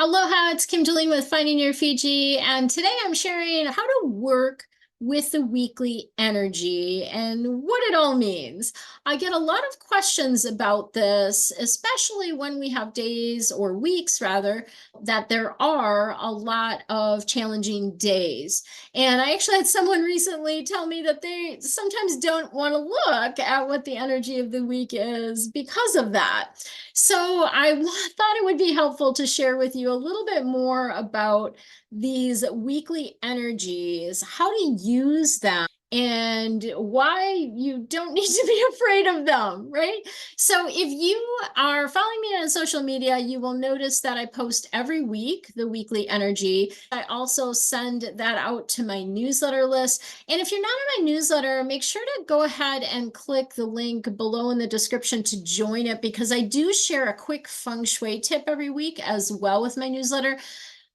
Aloha, it's Julen with Finding Your Fiji, and today I'm sharing how to work with the weekly energy and what it all means. I get a lot of questions about this, especially when we have days or weeks rather, that there are a lot of challenging days. And I actually had someone recently tell me that they sometimes don't want to look at what the energy of the week is because of that. So I thought it would be helpful to share with you a little bit more about these weekly energies, how to use them, and why you don't need to be afraid of them, right? So if you are following me on social media, you will notice that I post every week the weekly energy. I also send that out to my newsletter list. And if you're not in my newsletter, make sure to go ahead and click the link below in the description to join it, because I do share a quick Feng Shui tip every week as well with my newsletter,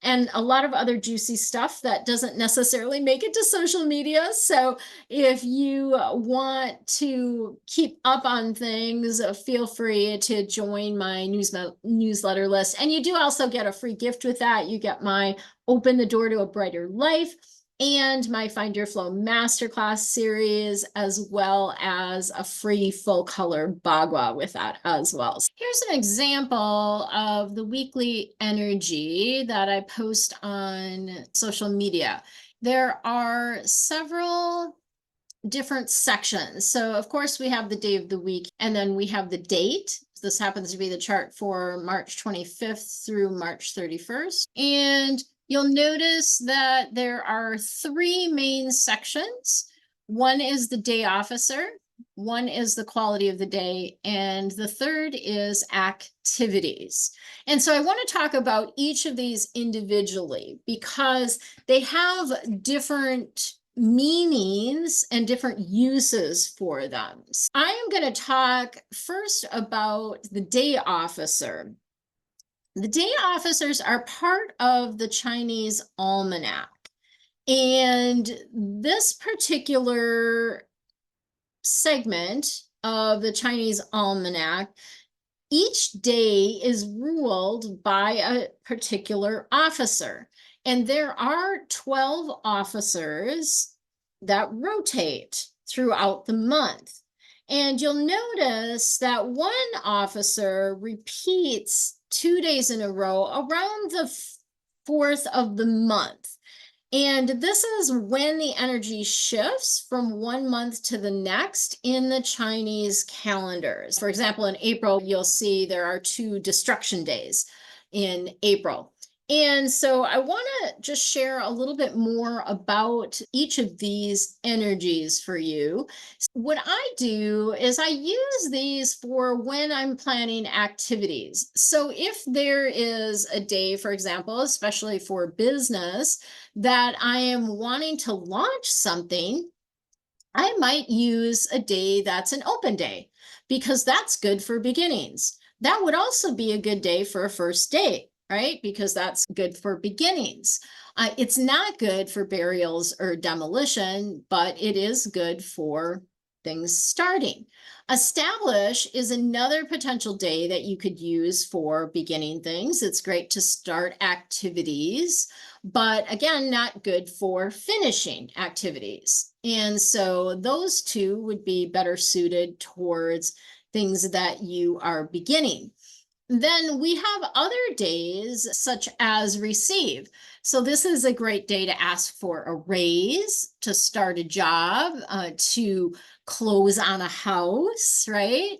and a lot of other juicy stuff that doesn't necessarily make it to social media. So if you want to keep up on things, feel free to join my newsletter list. And you do also get a free gift with that. You get my Open the Door to a Brighter Life and my Find Your Flow Masterclass series, as well as a free full color Bagua with that as well. So here's an example of the weekly energy that I post on social media. There are several different sections. So of course we have the day of the week, and then we have the date. This happens to be the chart for March 25th through March 31st. And you'll notice that there are three main sections. One is the day officer, one is the quality of the day, and the third is activities. And so I want to talk about each of these individually because they have different meanings and different uses for them. So I am going to talk first about the day officer. The day officers are part of the Chinese Almanac. And this particular segment of the Chinese Almanac, each day is ruled by a particular officer. And there are 12 officers that rotate throughout the month. And you'll notice that one officer repeats 2 days in a row around the 4th of the month. And this is when the energy shifts from one month to the next in the Chinese calendars. For example, in April, you'll see there are 2 destruction days in April. And so I want to just share a little bit more about each of these energies for you. What I do is I use these for when I'm planning activities. So if there is a day, for example, especially for business, that I am wanting to launch something, I might use a day that's an open day because that's good for beginnings. That would also be a good day for a first date, right? Because that's good for beginnings. It's not good for burials or demolition, but it is good for things starting. Establish is another potential day that you could use for beginning things. It's great to start activities, but again, not good for finishing activities. And so those two would be better suited towards things that you are beginning. Then we have other days such as receive. So this is a great day to ask for a raise, to start a job, to close on a house, right?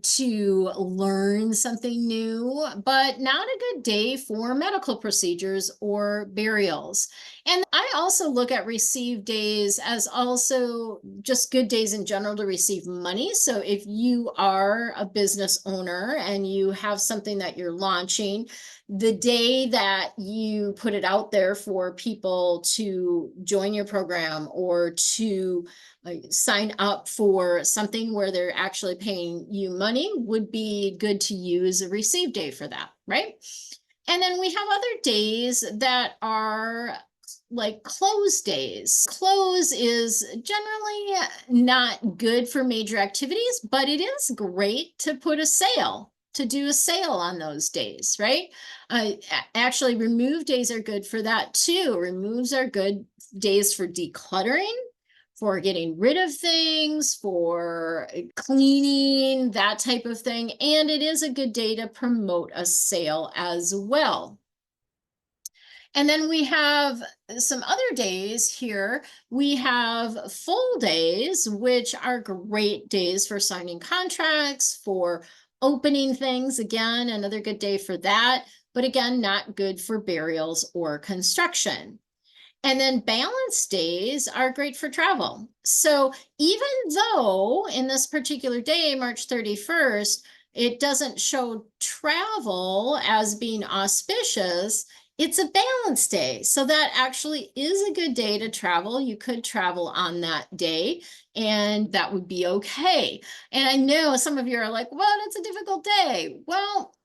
To learn something new, but not a good day for medical procedures or burials. And I also look at receive days as also just good days in general to receive money. So if you are a business owner and you have something that you're launching, the day that you put it out there for people to join your program or to sign up for something where they're actually paying you money would be good to use a receive day for that, right? And then we have other days that are like close days. Close is generally not good for major activities, but it is great to put a sale to do a sale on those days, right? Actually, remove days are good for that too. Removes are good days for decluttering, for getting rid of things, for cleaning, that type of thing. And it is a good day to promote a sale as well. And then we have some other days here. We have full days, which are great days for signing contracts, for opening things. Again, another good day for that. But again, not good for burials or construction. And then balance days are great for travel. So even though in this particular day, March 31st, it doesn't show travel as being auspicious, it's a balance day. So that actually is a good day to travel. You could travel on that day and that would be okay. And I know some of you are like, well, it's a difficult day. Well,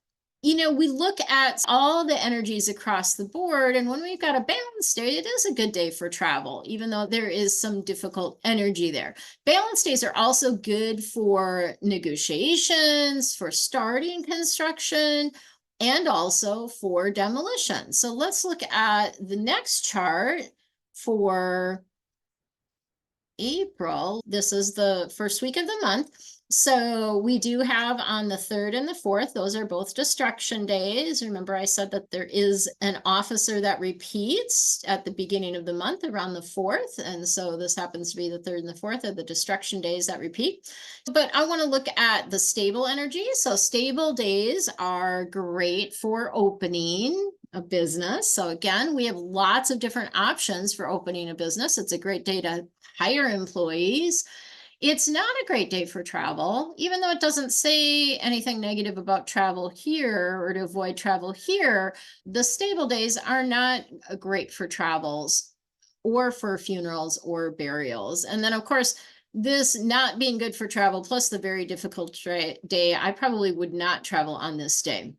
we look at all the energies across the board, and when we've got a balanced day, it is a good day for travel, even though there is some difficult energy there. Balanced days are also good for negotiations, for starting construction, and also for demolition. So let's look at the next chart for April. This is the first week of the month. So we do have on the 3rd and the 4th, those are both destruction days. Remember I said that there is an officer that repeats at the beginning of the month around the 4th. And so this happens to be the 3rd and the 4th are the destruction days that repeat. But I want to look at the stable energy. So stable days are great for opening a business. So again, we have lots of different options for opening a business. It's a great day to hire employees. It's not a great day for travel, even though it doesn't say anything negative about travel here or to avoid travel here. The stable days are not great for travels or for funerals or burials. And then, of course, this not being good for travel, plus the very difficult day, I probably would not travel on this day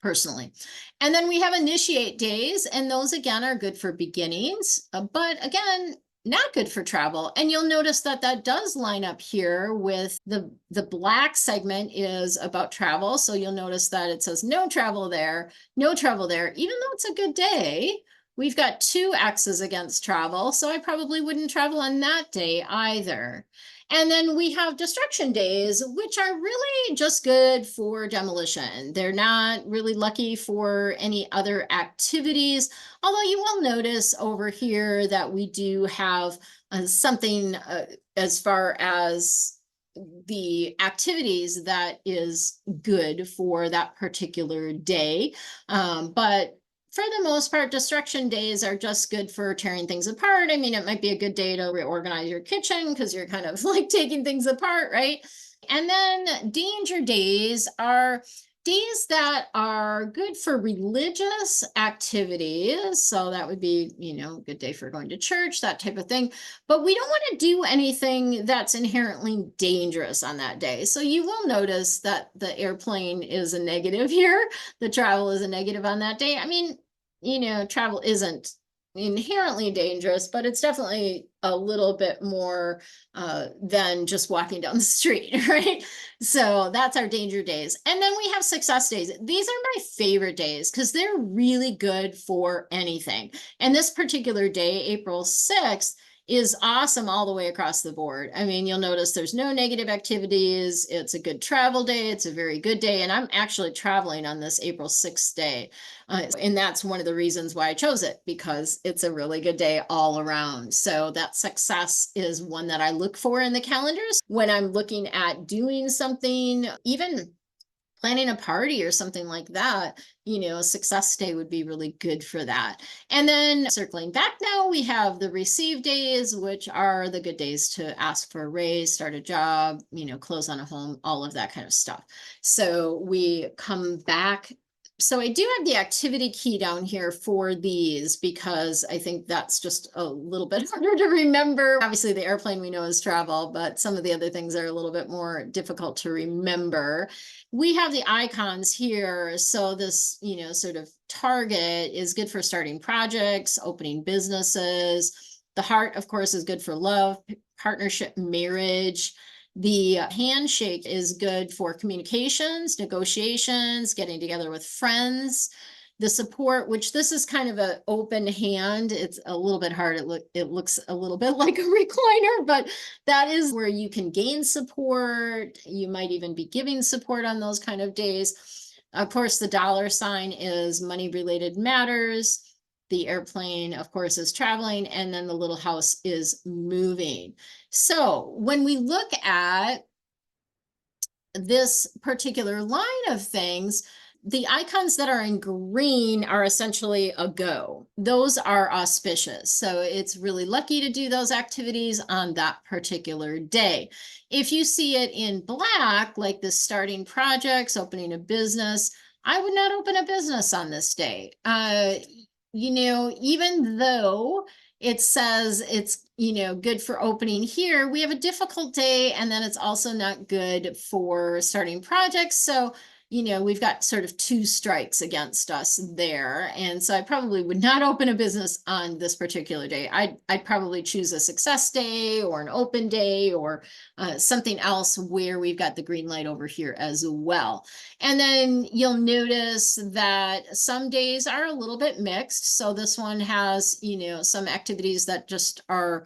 personally. And then we have initiate days, and those again are good for beginnings, but again, not good for travel. And you'll notice that that does line up here with the black segment is about travel. So you'll notice that it says no travel there, no travel there, even though it's a good day. We've got 2 X's against travel, so I probably wouldn't travel on that day either. And then we have destruction days, which are really just good for demolition. They're not really lucky for any other activities, although you will notice over here that we do have something as far as the activities that is good for that particular day. But for the most part, destruction days are just good for tearing things apart. I mean, it might be a good day to reorganize your kitchen because you're kind of like taking things apart, right? And then danger days are days that are good for religious activities. So that would be, a good day for going to church, that type of thing. But we don't want to do anything that's inherently dangerous on that day. So you will notice that the airplane is a negative here. The travel is a negative on that day. I mean, travel isn't inherently dangerous, but it's definitely a little bit more than just walking down the street, right? So that's our danger days. And then we have success days. These are my favorite days because they're really good for anything. And this particular day, April 6th, is awesome all the way across the board. I mean, you'll notice there's no negative activities. It's a good travel day. It's a very good day. And I'm actually traveling on this April 6th day. And that's one of the reasons why I chose it, because it's a really good day all around. So that success is one that I look for in the calendars when I'm looking at doing something, even planning a party or something like that. A success day would be really good for that. And then circling back now, we have the receive days, which are the good days to ask for a raise, start a job, close on a home, all of that kind of stuff. So we come back. So I do have the activity key down here for these because I think that's just a little bit harder to remember. Obviously the airplane we know is travel, but some of the other things are a little bit more difficult to remember. We have the icons here. So this, sort of target is good for starting projects, opening businesses. The heart, of course, is good for love, partnership, marriage. The handshake is good for communications, negotiations, getting together with friends. The support, which this is kind of an open hand. It's a little bit hard. It looks a little bit like a recliner, but that is where you can gain support. You might even be giving support on those kind of days. Of course, the dollar sign is money related matters. The airplane, of course, is traveling, and then the little house is moving. So when we look at this particular line of things, the icons that are in green are essentially a go. Those are auspicious. So it's really lucky to do those activities on that particular day. If you see it in black, like the starting projects, opening a business, I would not open a business on this day. Even though it says it's, good for opening here, we have a difficult day, and then it's also not good for starting projects. So, we've got sort of two strikes against us there. And so I probably would not open a business on this particular day. I'd probably choose a success day or an open day or something else where we've got the green light over here as well. And then you'll notice that some days are a little bit mixed. So this one has, some activities that just are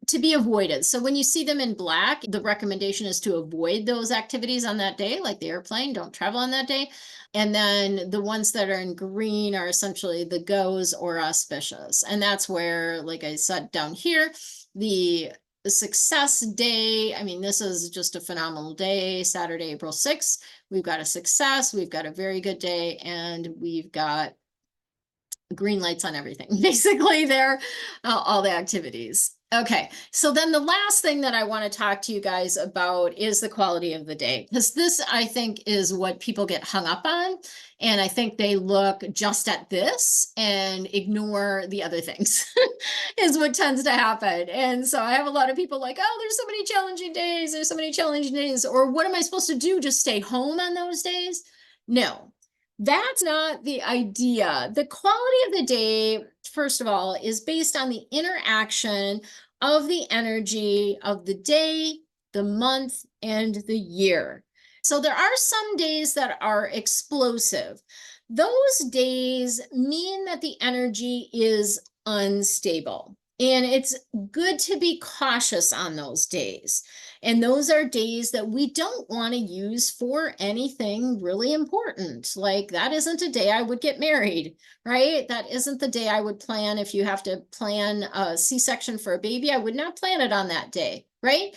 to be avoided. So when you see them in black, the recommendation is to avoid those activities on that day, like the airplane, don't travel on that day. And then the ones that are in green are essentially the goes or auspicious. And that's where, like I said down here, the success day, I mean, this is just a phenomenal day, Saturday, April 6th. We've got a success, we've got a very good day, and we've got green lights on everything. Basically, they're all the activities. Okay, so then the last thing that I want to talk to you guys about is the quality of the day, because this, I think, is what people get hung up on. And I think they look just at this and ignore the other things is what tends to happen. And so I have a lot of people like, oh, there's so many challenging days. There's so many challenging days. Or what am I supposed to do? Just stay home on those days? No. That's not the idea. The quality of the day, first of all, is based on the interaction of the energy of the day, the month, and the year. So there are some days that are explosive. Those days mean that the energy is unstable. And it's good to be cautious on those days. And those are days that we don't want to use for anything really important. Like that isn't a day I would get married, right? That isn't the day I would plan. If you have to plan a C-section for a baby, I would not plan it on that day, right?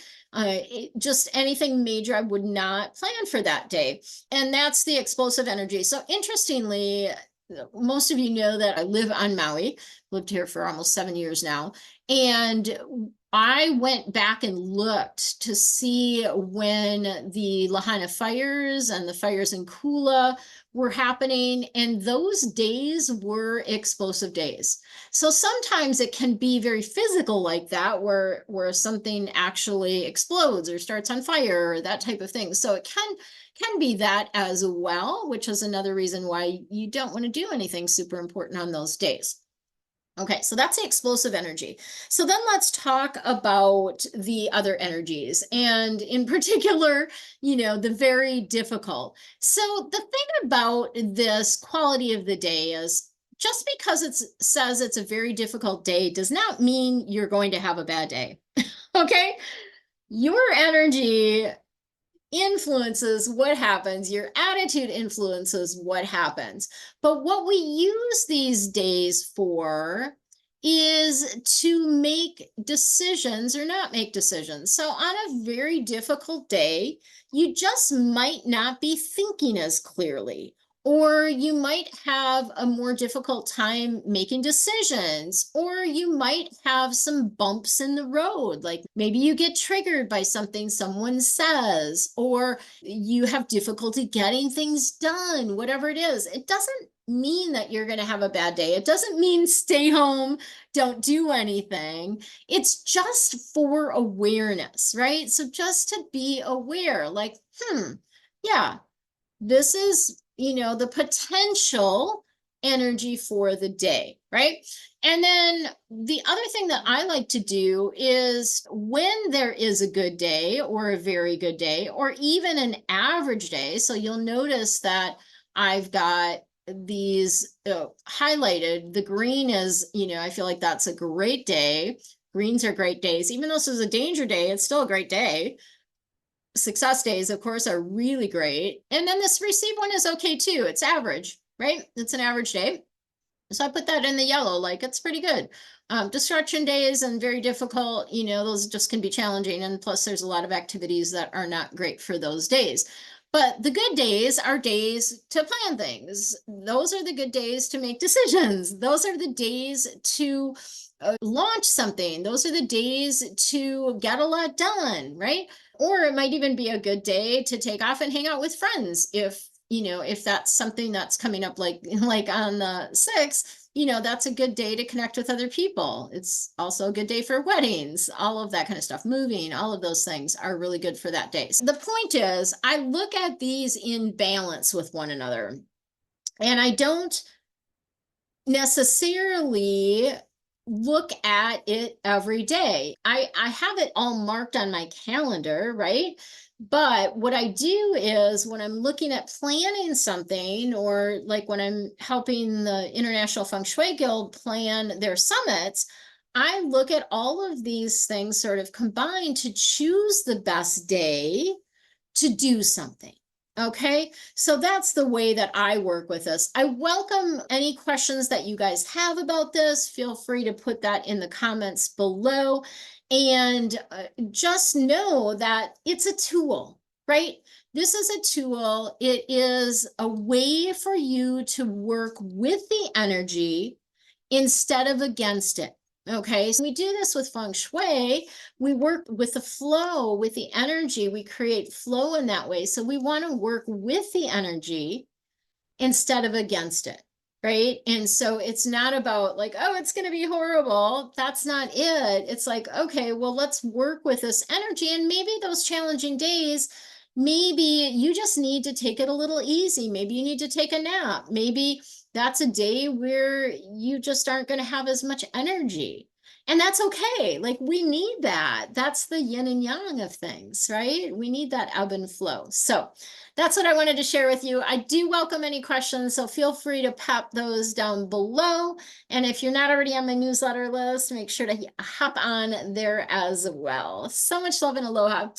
Just anything major, I would not plan for that day. And that's the explosive energy. So interestingly, most of you know that I live on Maui, lived here for almost 7 years now. And I went back and looked to see when the Lahaina fires and the fires in Kula were happening, and those days were explosive days. So sometimes it can be very physical like that, where something actually explodes or starts on fire or that type of thing. So it can be that as well, which is another reason why you don't want to do anything super important on those days. Okay, so that's the explosive energy. So then let's talk about the other energies, and in particular, the very difficult. So the thing about this quality of the day is just because it says it's a very difficult day does not mean you're going to have a bad day. Okay? Your energy influences what happens. Your attitude influences what happens. But what we use these days for is to make decisions or not make decisions. So on a very difficult day, you just might not be thinking as clearly, or you might have a more difficult time making decisions, or you might have some bumps in the road. Like maybe you get triggered by something someone says, or you have difficulty getting things done, whatever it is. It doesn't mean that you're going to have a bad day. It doesn't mean stay home, don't do anything. It's just for awareness, right? So just to be aware, like, yeah, this is, the potential energy for the day, right? And then the other thing that I like to do is when there is a good day or a very good day or even an average day. So you'll notice that I've got these highlighted. The green is, I feel like that's a great day. Greens are great days. Even though this is a danger day, it's still a great day. Success days, of course, are really great. And then this receive one is okay too. It's average, right? It's an average day. So I put that in the yellow, like it's pretty good. Destruction days and very difficult, those just can be challenging. And plus there's a lot of activities that are not great for those days. But the good days are days to plan things. Those are the good days to make decisions. Those are the days to launch something. Those are the days to get a lot done, right? Or it might even be a good day to take off and hang out with friends if that's something that's coming up like on the 6th, that's a good day to connect with other people. It's also a good day for weddings, all of that kind of stuff, moving, all of those things are really good for that day. So the point is, I look at these in balance with one another, and I don't necessarily look at it every day. I have it all marked on my calendar, right? But what I do is when I'm looking at planning something, or like when I'm helping the International Feng Shui Guild plan their summits, I look at all of these things sort of combined to choose the best day to do something. Okay, so that's the way that I work with this. I welcome any questions that you guys have about this. Feel free to put that in the comments below. And just know that it's a tool, right? This is a tool. It is a way for you to work with the energy instead of against it. Okay, so we do this with Feng Shui. We work with the flow, with the energy. We create flow in that way. So we want to work with the energy instead of against it, right? And so it's not about like, oh, it's going to be horrible. That's not it. It's like, okay, well, let's work with this energy. And maybe those challenging days, maybe you just need to take it a little easy. Maybe you need to take a nap. Maybe that's a day where you just aren't going to have as much energy. And that's okay. Like we need that. That's the yin and yang of things, right? We need that ebb and flow. So that's what I wanted to share with you. I do welcome any questions, so feel free to pop those down below. And if you're not already on my newsletter list, make sure to hop on there as well. So much love and aloha.